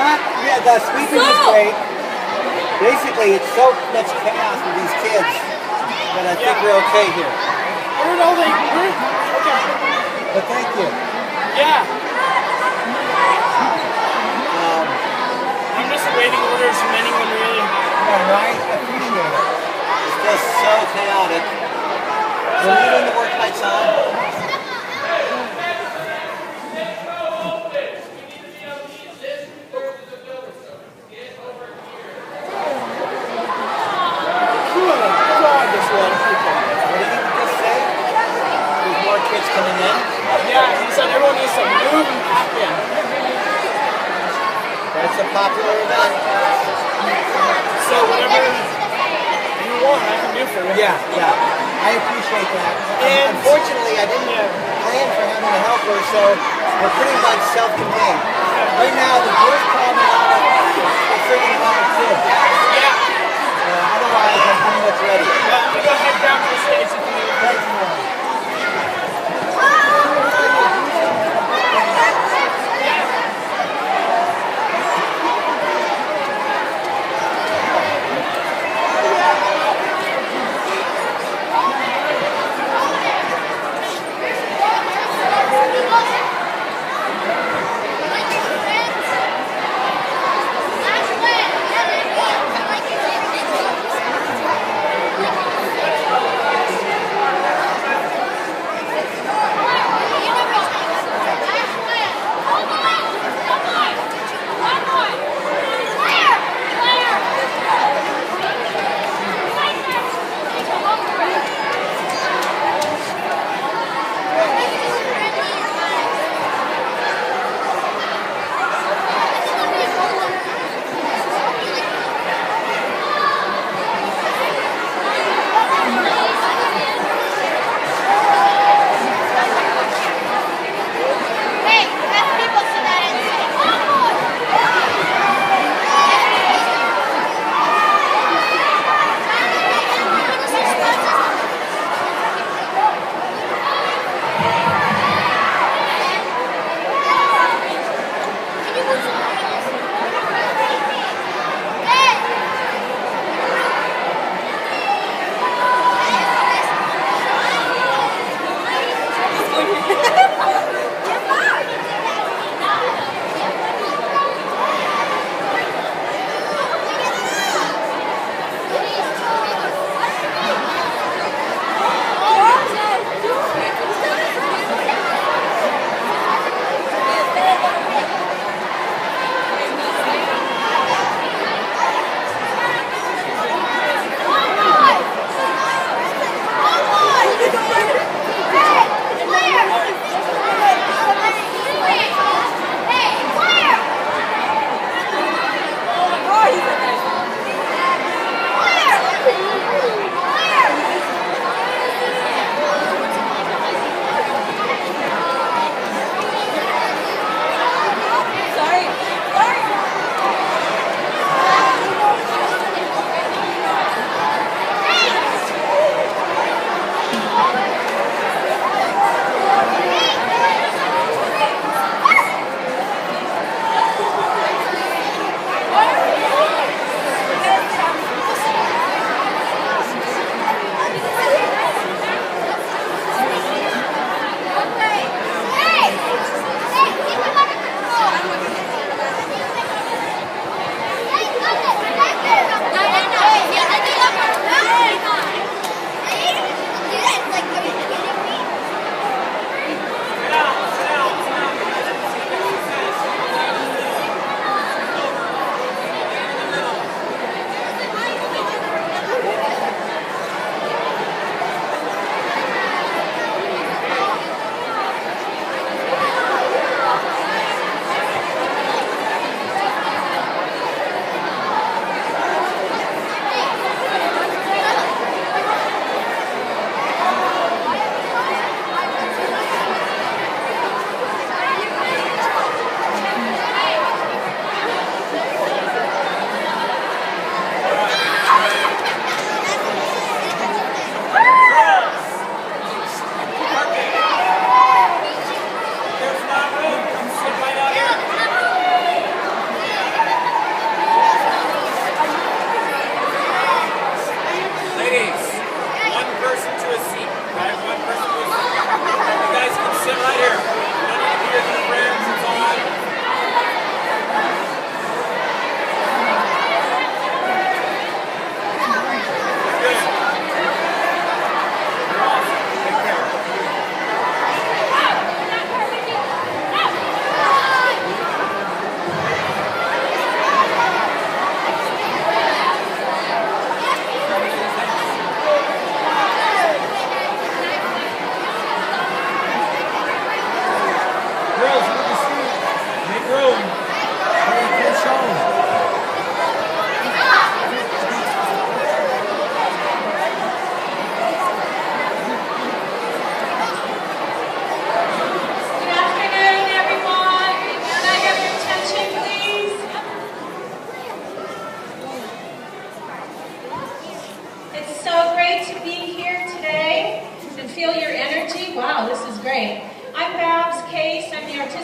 Yeah, the sweeping is great. Basically, it's so much chaos with these kids that I think we're okay here. Okay. But thank you. Yeah. I'm just awaiting orders from anyone really. Yeah, right? I appreciate it. It's just so chaotic. So are you doing the work lights on? Kids coming in? Yeah, he said everyone needs to move and pack in. That's a popular event. So whatever you want, I can do for you. Yeah. I appreciate that. And unfortunately, I didn't plan for having a helper, so we're pretty much self-contained. Right now, the biggest problem is a freaking lot of kids. Yeah. Otherwise, I'm pretty much ready. Well, we go head down to the stage if you need Thanks, man.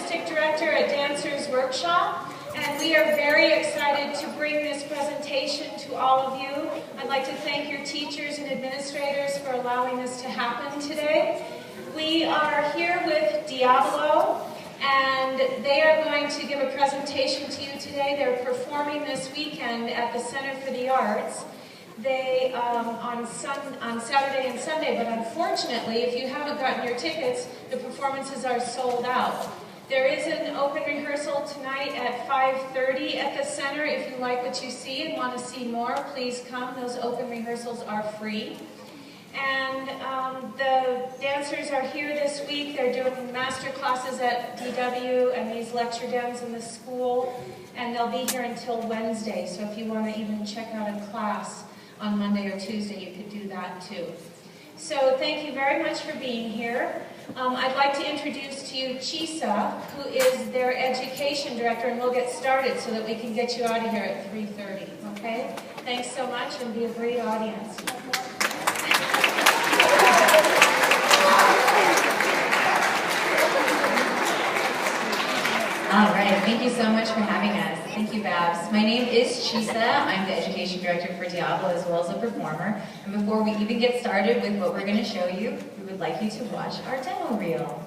Artistic Director at Dancers Workshop, and we are very excited to bring this presentation to all of you. I'd like to thank your teachers and administrators for allowing this to happen today. We are here with Diablo, and they are going to give a presentation to you today. They're performing this weekend at the Center for the Arts. They on Saturday and Sunday, but unfortunately, if you haven't gotten your tickets, the performances are sold out. There is an open rehearsal tonight at 5:30 at the center. If you like what you see and want to see more, please come. Those open rehearsals are free. And the dancers are here this week. They're doing master classes at DW and these lecture dens in the school, and they'll be here until Wednesday. So if you want to even check out a class on Monday or Tuesday, you could do that too. So thank you very much for being here. I'd like to introduce to you Chisa, who is their education director, and we'll get started so that we can get you out of here at 3:30, okay? Thanks so much, and be a great audience. All right, thank you so much for having us. Thank you, Babs. My name is Chisa. I'm the education director for Diablo as well as a performer. And before we even get started with what we're going to show you, we would like you to watch our demo reel.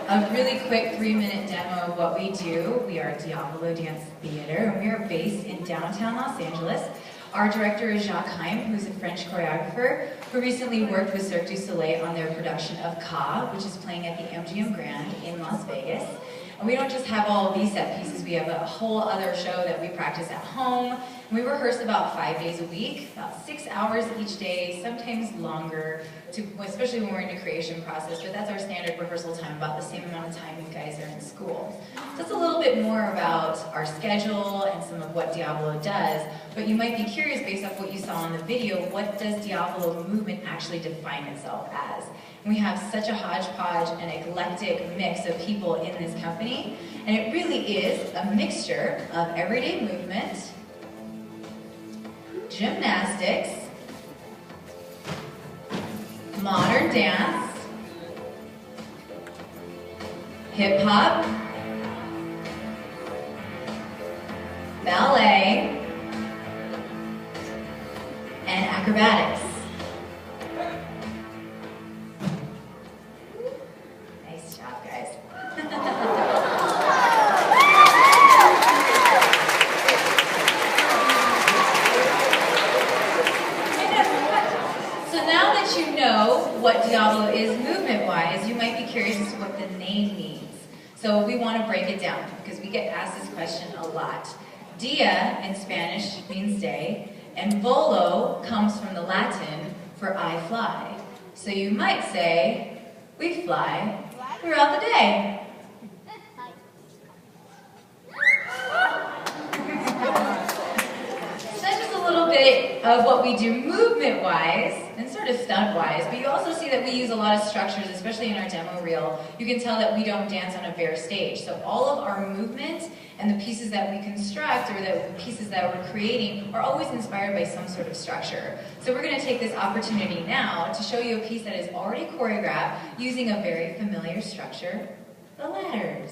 A really quick 3-minute demo of what we do. We are Diablo Dance Theater, and we are based in downtown Los Angeles. Our director is Jacques Heim, who's a French choreographer, who recently worked with Cirque du Soleil on their production of Ka, which is playing at the MGM Grand in Las Vegas. And we don't just have all of these set pieces, we have a whole other show that we practice at home, We rehearse about 5 days a week, about 6 hours each day, sometimes longer, especially when we're in a creation process, but that's our standard rehearsal time, about the same amount of time you guys are in school. So that's a little bit more about our schedule and some of what Diabolo does, but you might be curious based off what you saw in the video, what does Diabolo movement actually define itself as? And we have such a hodgepodge and eclectic mix of people in this company, and it really is a mixture of everyday movement, gymnastics, modern dance, hip-hop, ballet, and acrobatics. Nice job, guys. So now that you know what Diabolo is movement-wise, you might be curious as to what the name means. So we want to break it down because we get asked this question a lot. Dia in Spanish means day, and volo comes from the Latin for I fly. So you might say, we fly throughout the day. So that's just a little bit of what we do movement-wise and sort of stunt-wise, but you also see that we use a lot of structures, especially in our demo reel. You can tell that we don't dance on a bare stage. So all of our movement and the pieces that we construct or the pieces that we're creating are always inspired by some sort of structure. So we're going to take this opportunity now to show you a piece that is already choreographed using a very familiar structure, the ladders.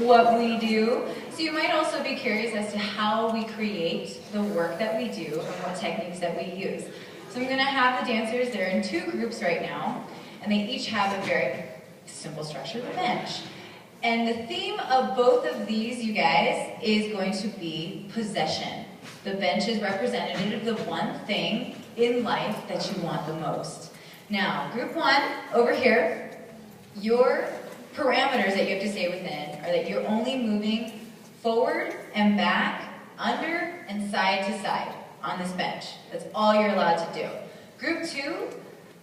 what we do. So you might also be curious as to how we create the work that we do and what techniques that we use. So I'm going to have the dancers, they're in two groups right now, and they each have a very simple structure, the bench. And the theme of both of these, you guys, is going to be possession. The bench is representative of the one thing in life that you want the most. Now, group one, over here, your parameters that you have to stay within are that you're only moving forward and back, under and side to side on this bench. That's all you're allowed to do. Group two,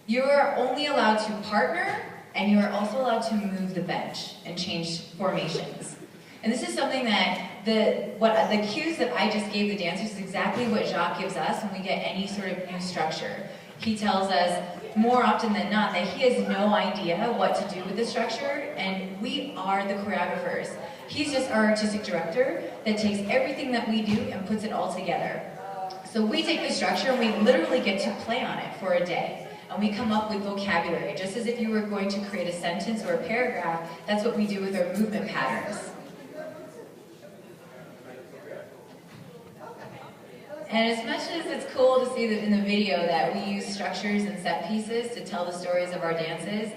you are only allowed to partner, and you are also allowed to move the bench and change formations. And this is something that the cues that I just gave the dancers is exactly what Jacques gives us when we get any sort of new structure. He tells us more often than not that he has no idea what to do with the structure, and we are the choreographers. He's just our artistic director that takes everything that we do and puts it all together. So we take the structure and we literally get to play on it for a day. And we come up with vocabulary, just as if you were going to create a sentence or a paragraph. That's what we do with our movement patterns. And as much as it's cool to see that in the video that we use structures and set pieces to tell the stories of our dances,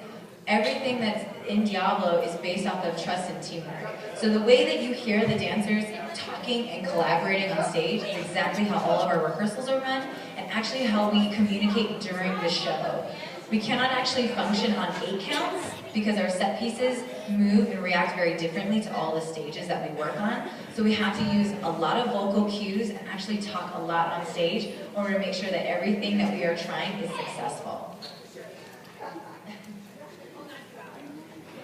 everything that's in Diablo is based off of trust and teamwork. So the way that you hear the dancers talking and collaborating on stage is exactly how all of our rehearsals are run, and actually how we communicate during the show. We cannot actually function on 8 counts because our set pieces move and react very differently to all the stages that we work on. So we have to use a lot of vocal cues and actually talk a lot on stage in order to make sure that everything that we are trying is successful.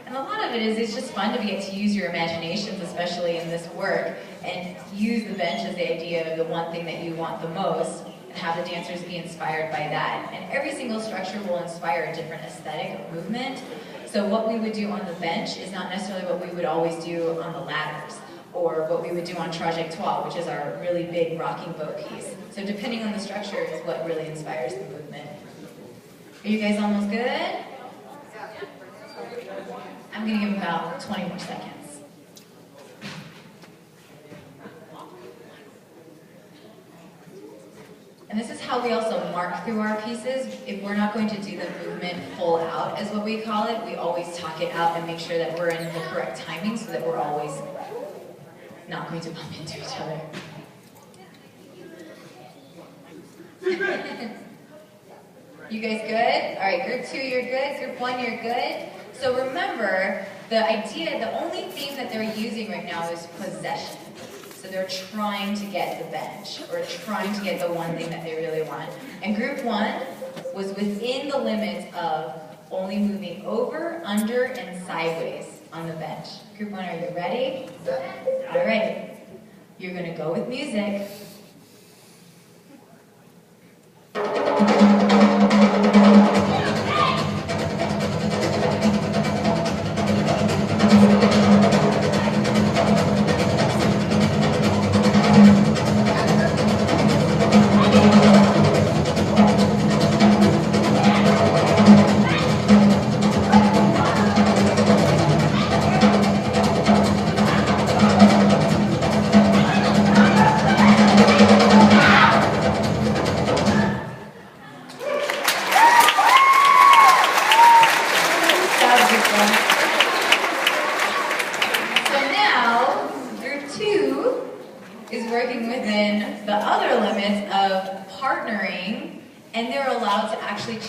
And a lot of it is, it's just fun to get to use your imaginations, especially in this work, and use the bench as the idea of the one thing that you want the most, and have the dancers be inspired by that. And every single structure will inspire a different aesthetic of movement. So what we would do on the bench is not necessarily what we would always do on the ladders, or what we would do on Trajectoire, which is our really big rocking boat piece. So depending on the structure is what really inspires the movement. Are you guys almost good? I'm going to give about 20 more seconds. And this is how we also mark through our pieces. If we're not going to do the movement full out, as what we call it, we always talk it out and make sure that we're in the correct timing so that we're always not going to bump into each other. You guys good? All right, group 2, you're good. Group 1, you're good. So remember, the idea, the only theme that they're using right now is possession. So they're trying to get the bench, or trying to get the one thing that they really want. And group 1 was within the limits of only moving over, under, and sideways on the bench. Group 1, are you ready? All right. You're going to go with music.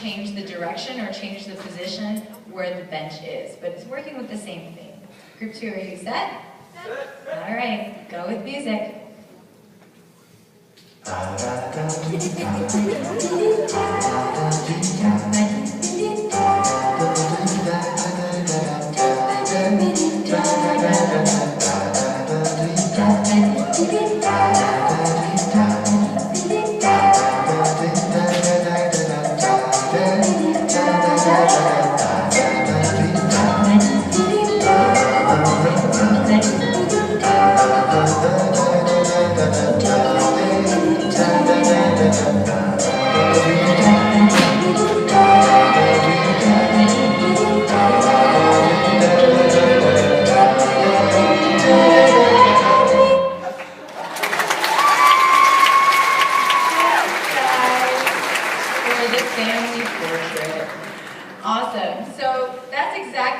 Change the direction or change the position where the bench is, but it's working with the same thing. Group 2, are you set? All right, go with music.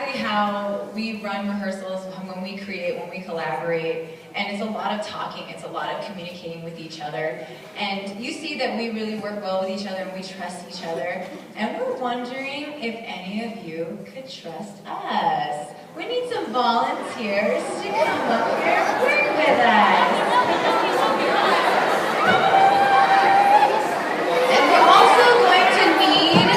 exactly how we run rehearsals, when we create, when we collaborate, and it's a lot of talking, it's a lot of communicating with each other, and you see that we really work well with each other and we trust each other, and we're wondering if any of you could trust us. We need some volunteers to come up here and work with us. And we're also going to need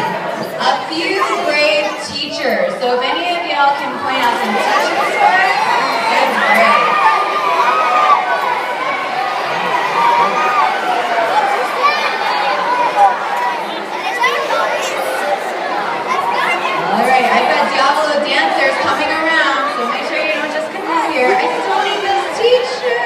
a few brave teachers. So if any of y'all can point out some teachers for us, that's great. All right, I've got Diablo dancers coming around, so make sure you don't just come out here. I still need those teachers.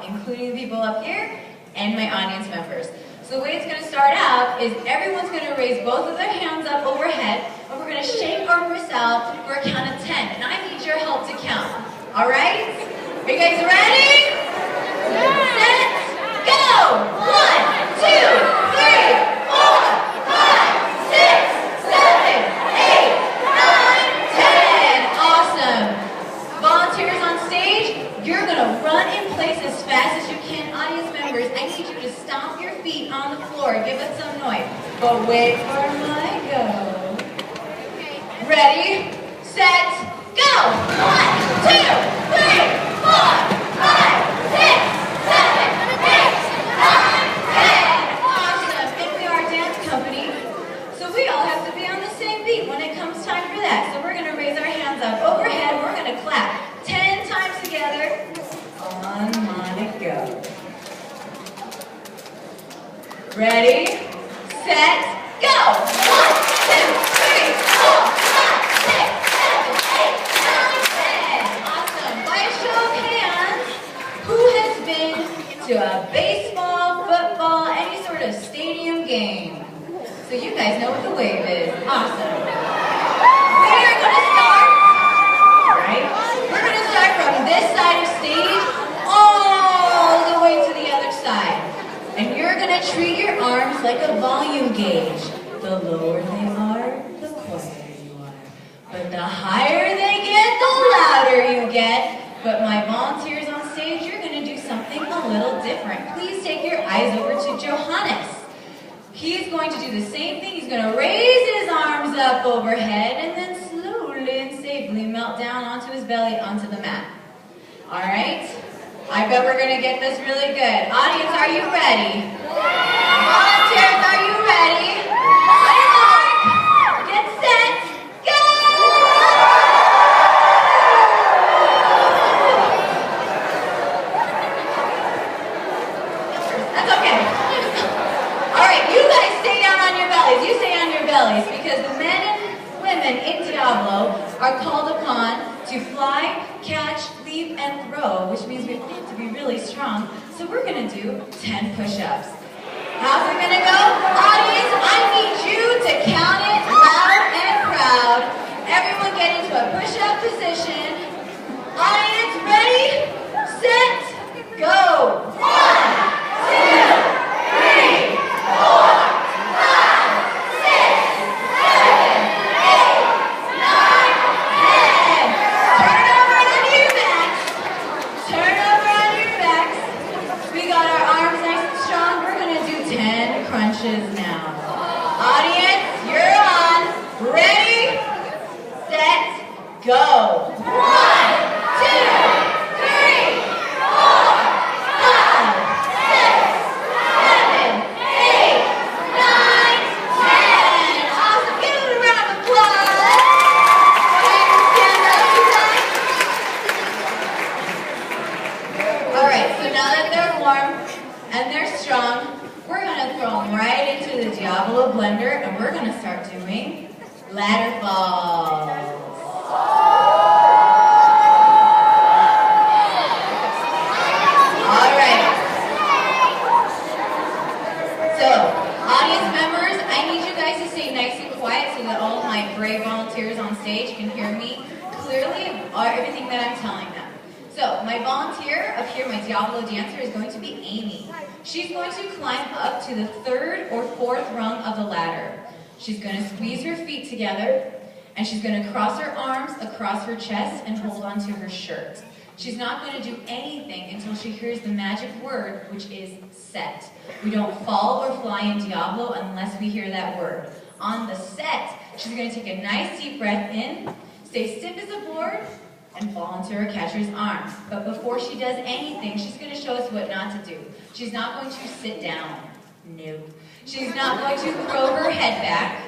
Including the people up here and my audience members. So the way it's going to start out is everyone's going to raise both of their hands up overhead, and we're going to shake our wrists out for a count of 10. And I need your help to count. All right? Are you guys ready? Set, go! 1, 2, 3, 4, 5, 6, 7, 8, 9, 10. Awesome. Volunteers on stage, you're going to run in place as fast as you can. Audience members, I need you to stomp your feet on the floor. Give it some noise. But wait for my go. Ready, set, go! 1, 2, 3, 4, 5, 6, 7, 8, 9, 10. Awesome. And we are a dance company, so we all have to be on the same beat when it comes time for that. So we're going to raise our hands up overhead. We're going to clap 10 times together. On my go. Ready, set, go! 1, 2, 3, 4, 5, 6, 7, 8, 9, 10. Awesome. By a show of hands, who has been to a baseball, football, any sort of stadium game? So you guys know what the wave is. Awesome. We are going to start, right? We're going to start from this side of stage all the way to the other side. And you're going to treat your arms like a volume gauge. The lower they are, the quieter you are. But the higher they get, the louder you get. But my volunteers on stage, you're going to do something a little different. Please take your eyes over to Johannes. He's going to do the same thing. He's going to raise his arms up overhead and then slowly and safely melt down onto his belly, onto the mat. All right? I bet we're going to get this really good. Audience, are you ready? Volunteers, are you ready? Get set, go! That's okay. All right, you guys stay down on your bellies. You stay on your bellies because the men and women in Diablo are called upon to fly, catch, leap, and throw, which means we all have to be really strong. So we're going to do 10 push-ups. How's it going to go? Audience, I need you to count it loud and proud. Everyone get into a push-up position. Audience, ready, set, go. 1, 2, 3, 4, 5, 6, 7, 8, 9, 10. Turn over on your backs. Turn over on your backs. We got our arms nice and strong. We're going to do 10 crunches now. Audience, you're ladder falls. All right. So, audience members, I need you guys to stay nice and quiet so that all of my brave volunteers on stage can hear me clearly, everything that I'm telling them. So, my volunteer up here, my Diablo dancer, is going to be Amy. She's going to climb up to the 3rd or 4th rung of the ladder. She's going to squeeze her feet together, and she's going to cross her arms across her chest and hold onto her shirt. She's not going to do anything until she hears the magic word, which is set. We don't fall or fly in Diablo unless we hear that word. On the set, she's going to take a nice deep breath in, stay stiff as a board, and fall into her catcher's arms. But before she does anything, she's going to show us what not to do. She's not going to sit down. Nope. She's not going to throw her head back.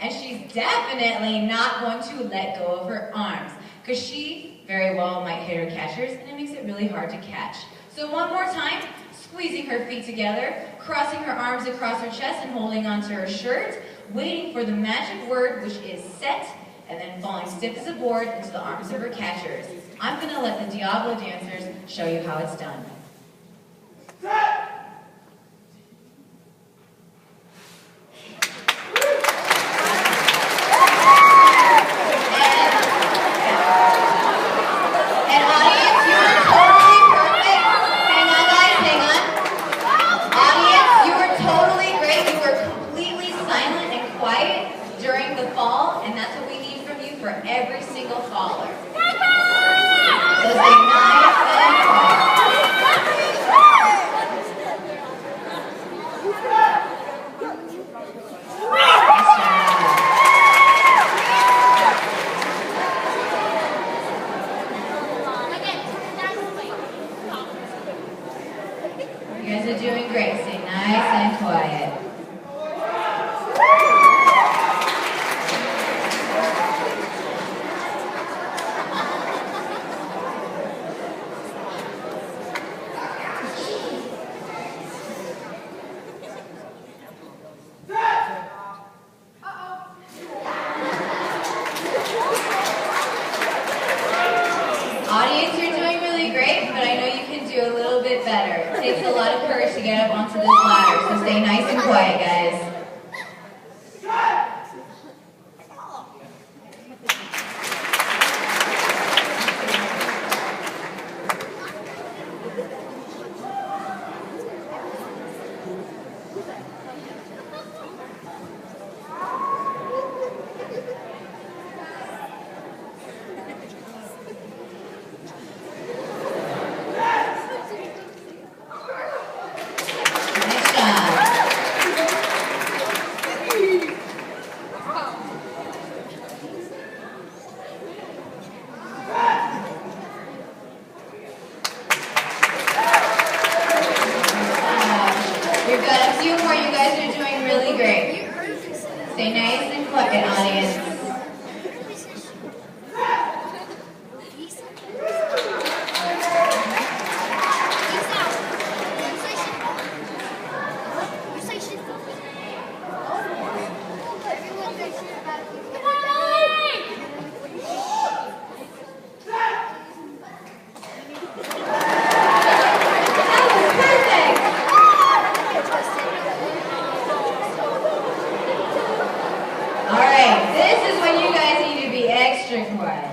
And she's definitely not going to let go of her arms, because she very well might hit her catchers, and it makes it really hard to catch. So one more time, squeezing her feet together, crossing her arms across her chest and holding onto her shirt, waiting for the magic word, which is set, and then falling stiff as a board into the arms of her catchers. I'm going to let the Diablo dancers show you how it's done. And audience, you are totally perfect. Hang on, guys, hang on. Audience, you were totally great. You were completely silent and quiet during the fall, and that's what we need from you for every single faller. So stay nice and quiet. You guys are doing great. Stay nice and quiet. Audience, you're doing really great, but I know you can do a little bit better. It takes a lot of courage to get up onto this ladder, so stay nice and quiet, guys. Nice job. We've got a few more. You guys are doing really great. Stay nice and quiet, audience. Alright, this is when you guys need to be extra quiet.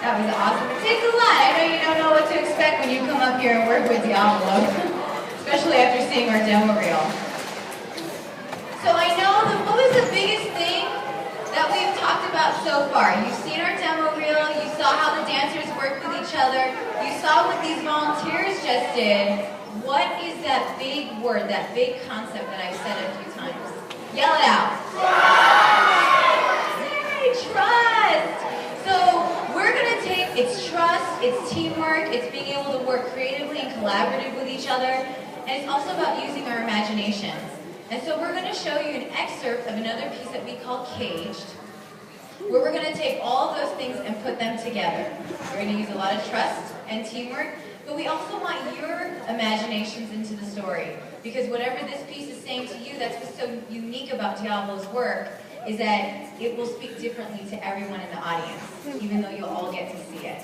That was awesome. It takes a lot. I know you don't know what to expect when you come up here and work with Diablo, especially after seeing our demo reel. So I know, what was the biggest thing that we've talked about so far? You've seen our demo reel, you saw how the dancers work with each other, you saw what these volunteers just did. What is that big word, that big concept that I've said a few times? Yell it out. Yay, trust! So we're going to take, it's trust, it's teamwork, it's being able to work creatively and collaborative with each other, and it's also about using our imaginations. And so we're going to show you an excerpt of another piece that we call Caged, where we're going to take all of those things and put them together. We're going to use a lot of trust and teamwork, but we also want your imaginations into the story, because whatever this piece is saying to you, that's what's so unique about Diablo's work, is that it will speak differently to everyone in the audience, even though you'll all get to see it.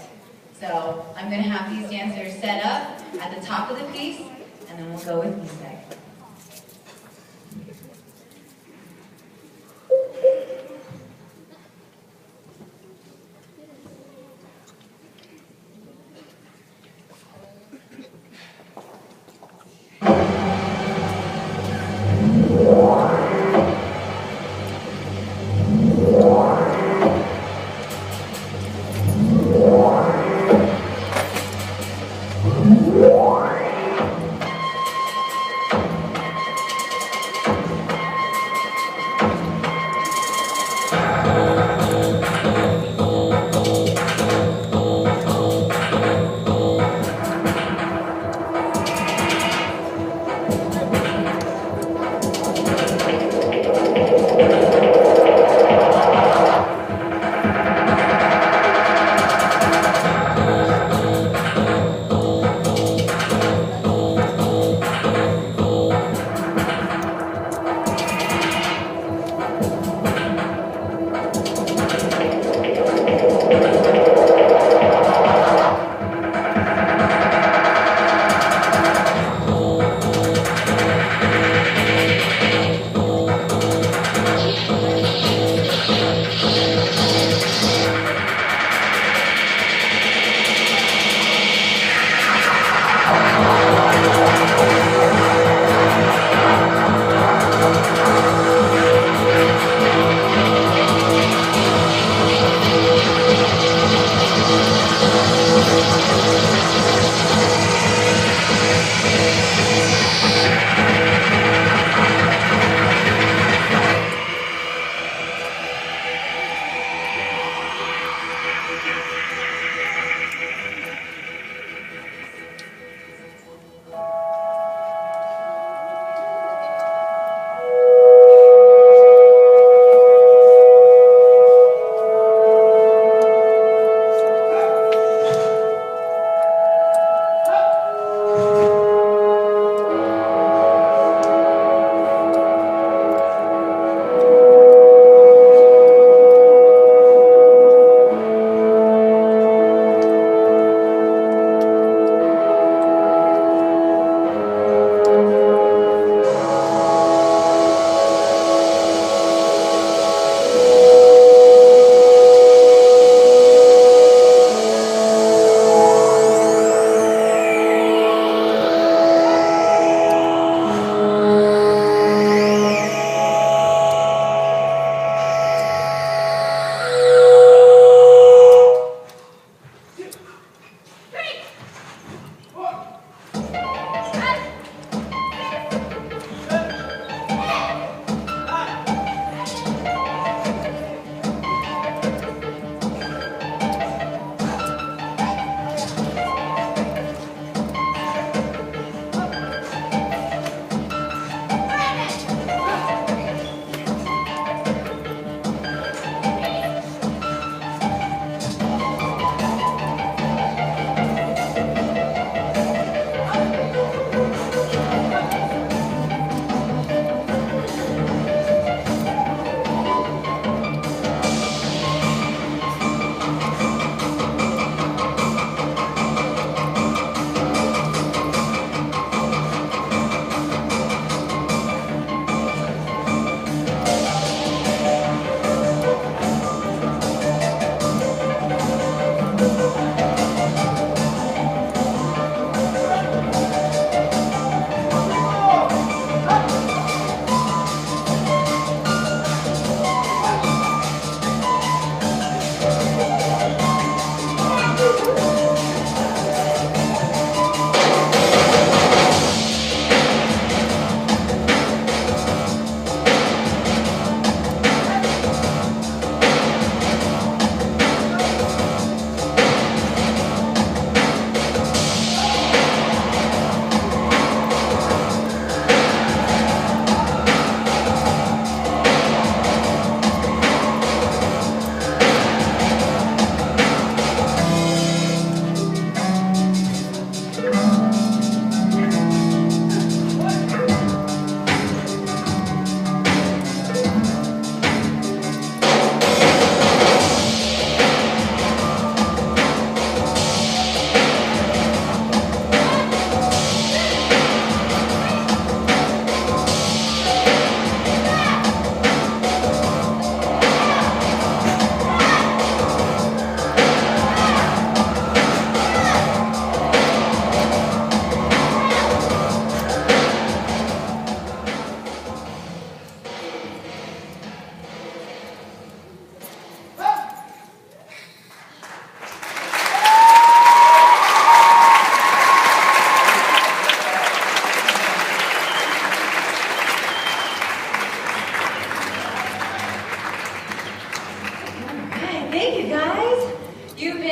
So I'm going to have these dancers set up at the top of the piece, and then we'll go with music.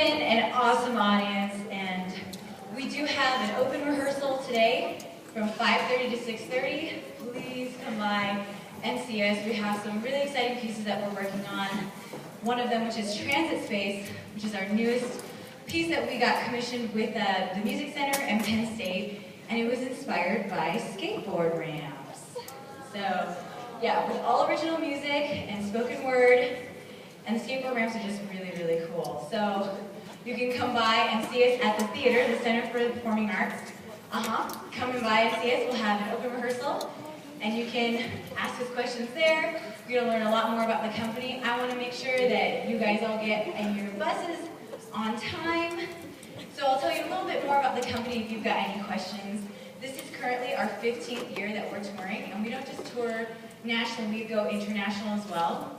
been an awesome audience, and we do have an open rehearsal today from 5:30 to 6:30. Please come by and see us. We have some really exciting pieces that we're working on. One of them, which is Transit Space, which is our newest piece that we got commissioned with the Music Center and Penn State, and it was inspired by skateboard ramps. So, yeah, with all original music and spoken word, and the skateboard ramps are just really, really cool. So, you can come by and see us at the theater, the Center for the Performing Arts. Come by and see us. We'll have an open rehearsal, and you can ask us questions there. You're going to learn a lot more about the company. I want to make sure that you guys all get in your buses on time. So I'll tell you a little bit more about the company if you've got any questions. This is currently our 15th year that we're touring, and we don't just tour nationally, we go international as well.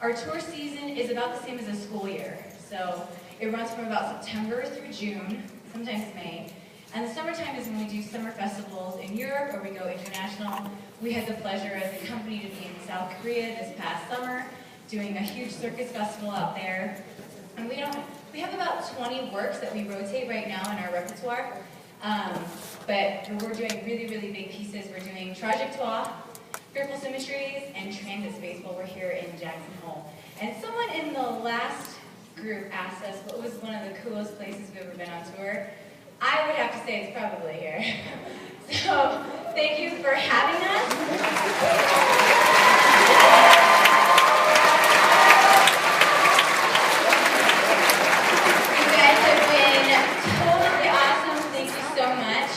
Our tour season is about the same as a school year. So it runs from about September through June, sometimes May. And the summertime is when we do summer festivals in Europe, or we go international. We had the pleasure as a company to be in South Korea this past summer, doing a huge circus festival out there. And we have about 20 works that we rotate right now in our repertoire. But we're doing really, really big pieces. We're doing Trajectoire, Fearful Symmetries, and Transit Space while we're here in Jackson Hole. And someone in the last group asked us what was one of the coolest places we've ever been on tour. I would have to say it's probably here. So, thank you for having us. You guys have been totally awesome. Thank you so much.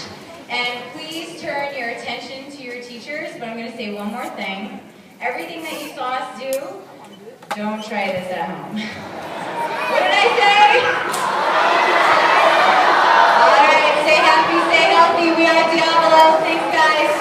And please turn your attention to your teachers, but I'm going to say one more thing. Everything that you saw us do, don't try this at home. What did I say? Stay happy, stay healthy. We are Diablo. Thanks, guys.